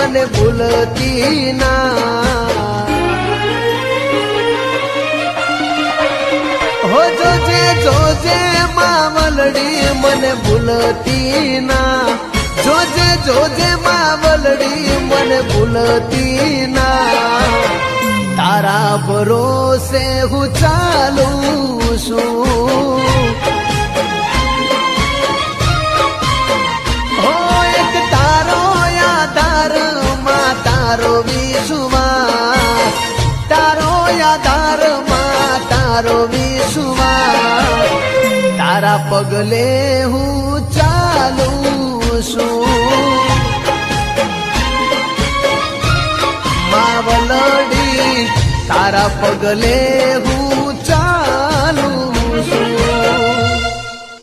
મને ભૂલતી ના હો જોજે જોજે માવલડી મને ભૂલતી ના જોજે જોજે માવલડી મને ભૂલતી ના તારા ભરોસે હું ચાલું છું હો એક તારો આધાર માં તારો વિશ્વાસ તારો આધાર માં તારો વિશ્વાસ તારા પગલે હું ચાલું છું માવલડી તારા પગલે હું